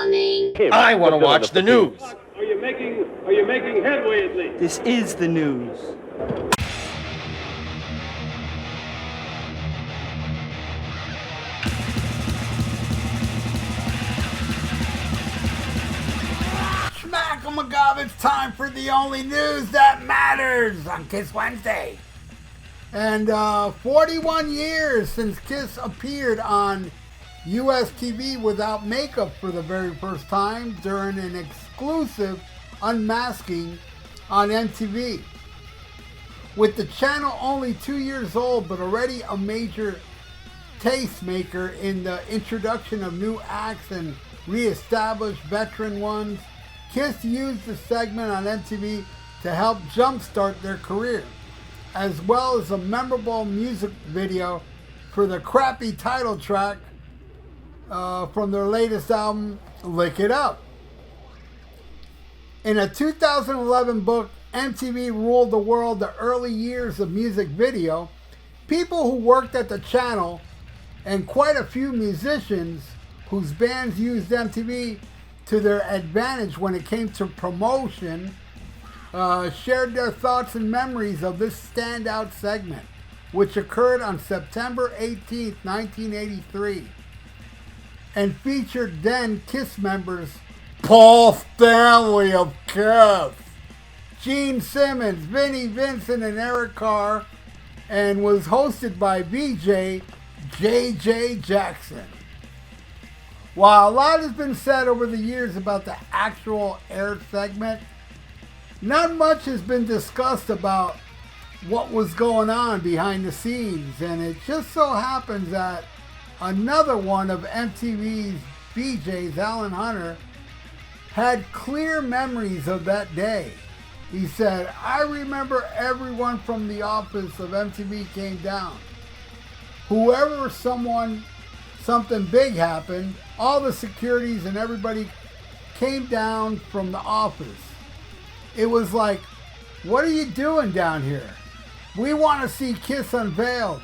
morning. I want to watch the news. Are you making headway at least? This is the news. Smack 'em a gob, it's time for the only news that matters on KISS Wednesday. And 41 years since KISS appeared on US TV without makeup for the very first time during an exclusive unmasking on MTV. With the channel only 2 years old but already a major tastemaker in the introduction of new acts and re-established veteran ones, KISS used the segment on MTV to help jumpstart their career, as well as a memorable music video for the crappy title track from their latest album, Lick It Up. In a 2011 book, MTV Ruled the World, the Early Years of Music Video, people who worked at the channel and quite a few musicians whose bands used MTV to their advantage when it came to promotion shared their thoughts and memories of this standout segment, which occurred on September 18th, 1983, and featured then KISS members Paul Stanley of KISS, Gene Simmons, Vinnie Vincent, and Eric Carr, and was hosted by VJ J.J. Jackson. While a lot has been said over the years about the actual aired segment, not much has been discussed about what was going on behind the scenes, and it just so happens that another one of MTV's VJs, Alan Hunter, had clear memories of that day. He said, "I remember everyone from the office of MTV came down. Whoever something big happened, all the securities and everybody came down from the office. It was like, what are you doing down here? We want to see KISS unveiled."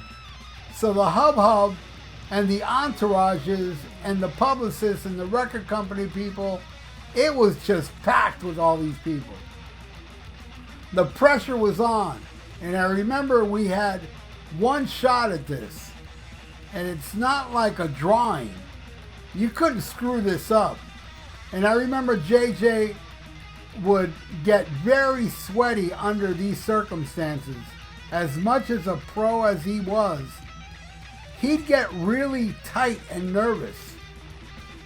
So the hub and the entourages and the publicists and the record company people, it was just packed with all these people. The pressure was on. And I remember we had one shot at this. And it's not like a drawing. You couldn't screw this up. And I remember JJ would get very sweaty under these circumstances. As much as a pro as he was, he'd get really tight and nervous.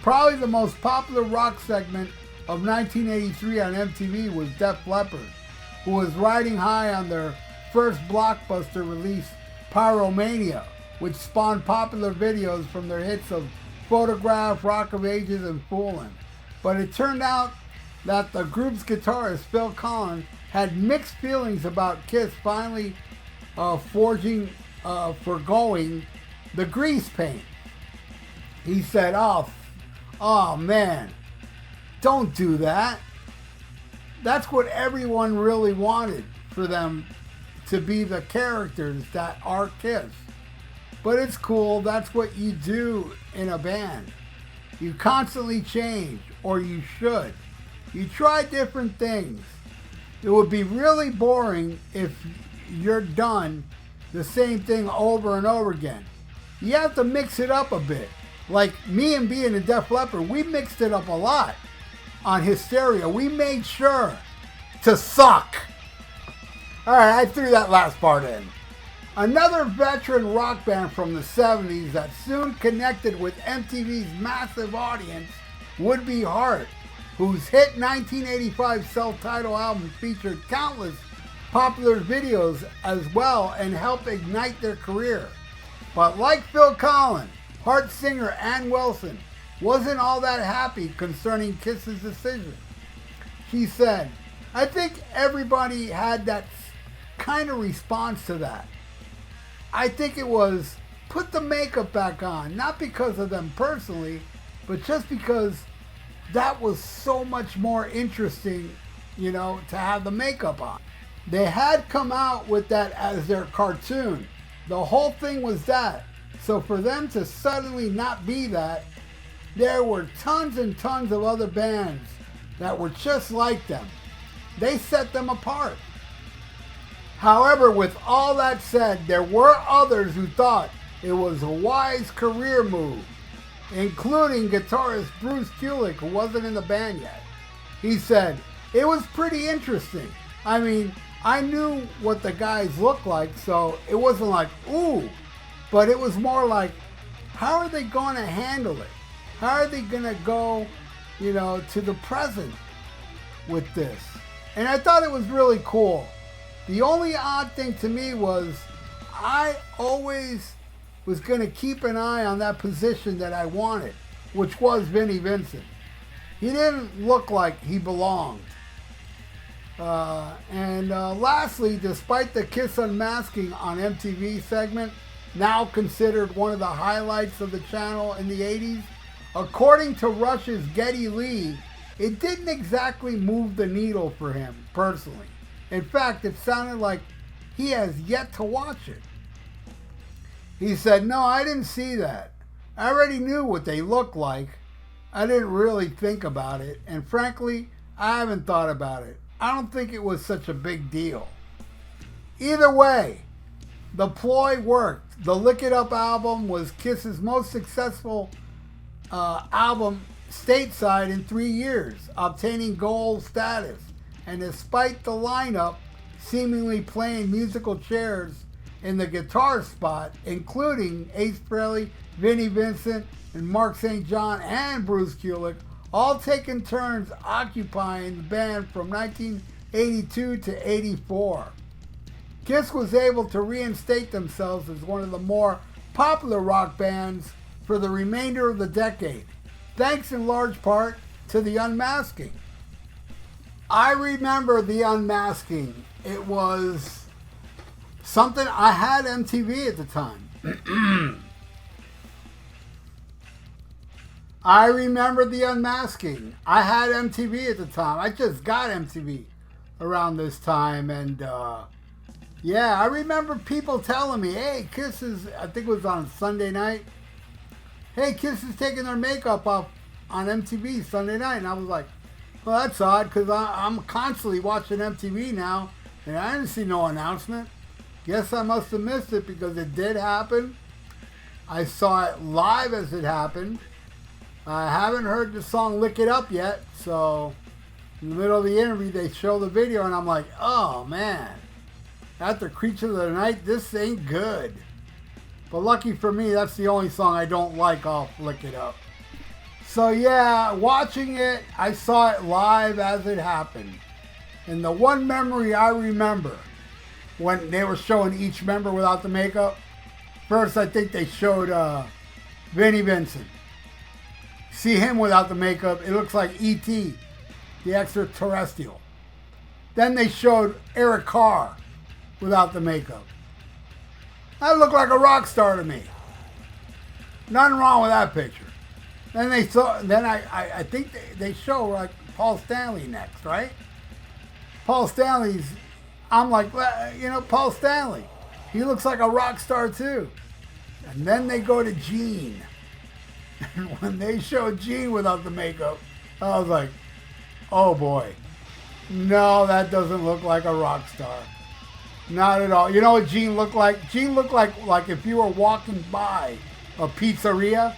Probably the most popular rock segment of 1983 on MTV was Def Leppard, who was riding high on their first blockbuster release, Pyromania, which spawned popular videos from their hits of Photograph, Rock of Ages, and Foolin'. But it turned out that the group's guitarist, Phil Collins, had mixed feelings about KISS finally forgoing the grease paint. He said, oh man, don't do that. That's what everyone really wanted, for them to be the characters that are KISS. But it's cool, that's what you do in a band. You constantly change, or you should. You try different things. It would be really boring if you're done the same thing over and over again. You have to mix it up a bit. Like me and being a Def Leppard, we mixed it up a lot on Hysteria. We made sure to suck. Alright, I threw that last part in. Another veteran rock band from the 70s that soon connected with MTV's massive audience would be Heart, whose hit 1985 self-titled album featured countless popular videos as well and helped ignite their career. But like Phil Collins, Heart singer Ann Wilson wasn't all that happy concerning KISS's decision. She said, "I think everybody had that kind of response to that. I think it was put the makeup back on, not because of them personally, but just because that was so much more interesting, to have the makeup on. They had come out with that as their cartoon. The whole thing was that. So for them to suddenly not be that there were tons and tons of other bands that were just like them. They set them apart. However, with all that said, there were others who thought it was a wise career move, including guitarist Bruce Kulick, who wasn't in the band yet. He said, it was pretty interesting. I mean, I knew what the guys looked like, so it wasn't like, ooh, but it was more like, how are they going to handle it? How are they going to go, to the present with this? And I thought it was really cool. The only odd thing to me was I always was going to keep an eye on that position that I wanted, which was Vinnie Vincent. He didn't look like he belonged. Lastly, despite the KISS Unmasking on MTV segment, now considered one of the highlights of the channel in the 80s, according to Rush's Geddy Lee, it didn't exactly move the needle for him personally. In fact, it sounded like he has yet to watch it. He said, no, I didn't see that. I already knew what they looked like. I didn't really think about it. And frankly, I haven't thought about it. I don't think it was such a big deal. Either way, the ploy worked. The Lick It Up album was KISS's most successful album stateside in 3 years, obtaining gold status. And despite the lineup seemingly playing musical chairs in the guitar spot, including Ace Frehley, Vinnie Vincent, and Mark St. John and Bruce Kulick, all taking turns occupying the band from 1982 to 84. KISS was able to reinstate themselves as one of the more popular rock bands for the remainder of the decade, thanks in large part to the unmasking. I remember the unmasking. It was something, I had MTV at the time. I remember the unmasking. I had MTV at the time. I just got MTV around this time. And I remember people telling me, hey, KISS is, I think it was on Sunday night. Hey, KISS is taking their makeup off on MTV Sunday night. And I was like, well, that's odd because I'm constantly watching MTV now. And I didn't see no announcement. Guess I must have missed it because it did happen. I saw it live as it happened. I haven't heard the song Lick It Up yet, so in the middle of the interview they show the video and I'm like, oh man, after Creature of the Night, this ain't good. But lucky for me, that's the only song I don't like off Lick It Up. So yeah, watching it, I saw it live as it happened. And the one memory I remember, when they were showing each member without the makeup, first I think they showed Vinnie Vincent. See him without the makeup, it looks like E.T., the extraterrestrial. Then they showed Eric Carr without the makeup. That looked like a rock star to me. Nothing wrong with that picture. Then I think they show like Paul Stanley next, right? Paul Stanley's, I'm like, Paul Stanley. He looks like a rock star too. And then they go to Gene. And when they showed Gene without the makeup, I was like, oh boy. No, that doesn't look like a rock star. Not at all. You know what Gene looked like? Gene looked like if you were walking by a pizzeria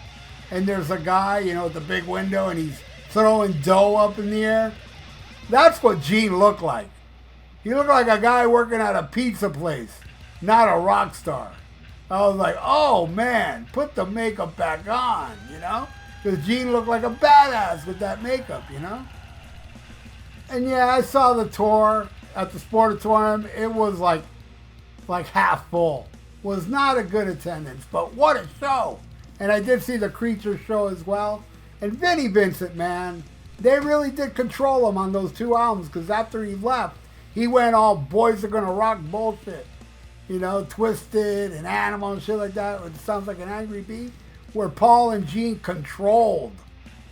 and there's a guy, with the big window and he's throwing dough up in the air. That's what Gene looked like. He looked like a guy working at a pizza place, not a rock star. I was like, oh man, put the makeup back on, Because Gene looked like a badass with that makeup, And yeah, I saw the tour at the Sportatorium. It was like half full. Was not a good attendance, but what a show. And I did see the Creature show as well. And Vinnie Vincent, man, they really did control him on those 2 albums because after he left, he went all Boys Are Gonna Rock bullshit. Twisted and Animal and shit like that. It sounds like an Angry Bee. Where Paul and Gene controlled,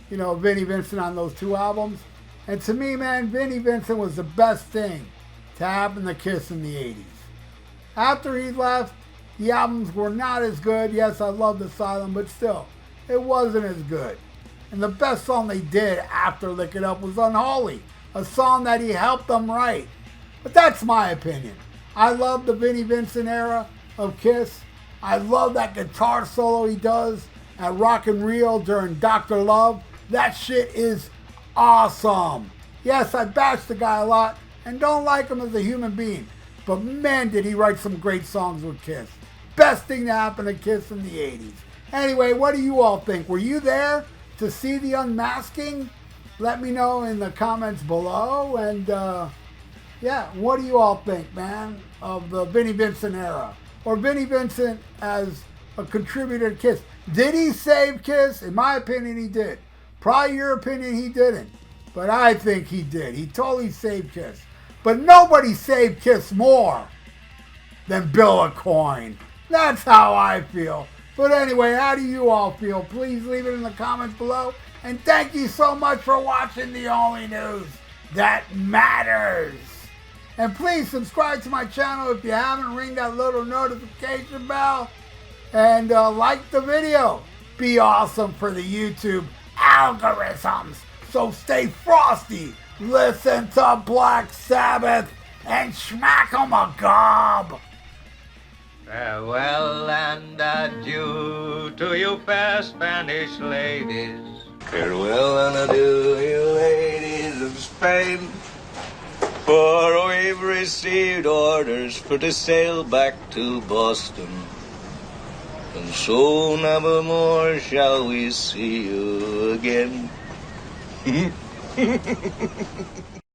Vinnie Vincent on those 2 albums. And to me, man, Vinnie Vincent was the best thing to happen to KISS in the 80s. After he left, the albums were not as good. Yes, I loved Asylum, but still, it wasn't as good. And the best song they did after Lick It Up was Unholy, a song that he helped them write. But that's my opinion. I love the Vinnie Vincent era of KISS. I love that guitar solo he does at Rock and Rio during Dr. Love. That shit is awesome. Yes, I bash the guy a lot and don't like him as a human being. But man, did he write some great songs with KISS. Best thing to happen to KISS in the 80s. Anyway, what do you all think? Were you there to see the unmasking? Let me know in the comments below. And yeah, what do you all think, man, of the Vinnie Vincent era? Or Vinnie Vincent as a contributor to KISS. Did he save KISS? In my opinion, he did. Probably your opinion, he didn't. But I think he did. He totally saved KISS. But nobody saved KISS more than Bill Aucoin. That's how I feel. But anyway, how do you all feel? Please leave it in the comments below. And thank you so much for watching the only news that matters. And please subscribe to my channel if you haven't. Ring that little notification bell. And like the video. Be awesome for the YouTube algorithms. So stay frosty. Listen to Black Sabbath and smack 'em a gob. Farewell and adieu to you fair Spanish ladies. Farewell and adieu, you ladies of Spain. For we've received orders for to sail back to Boston. And so never more shall we see you again.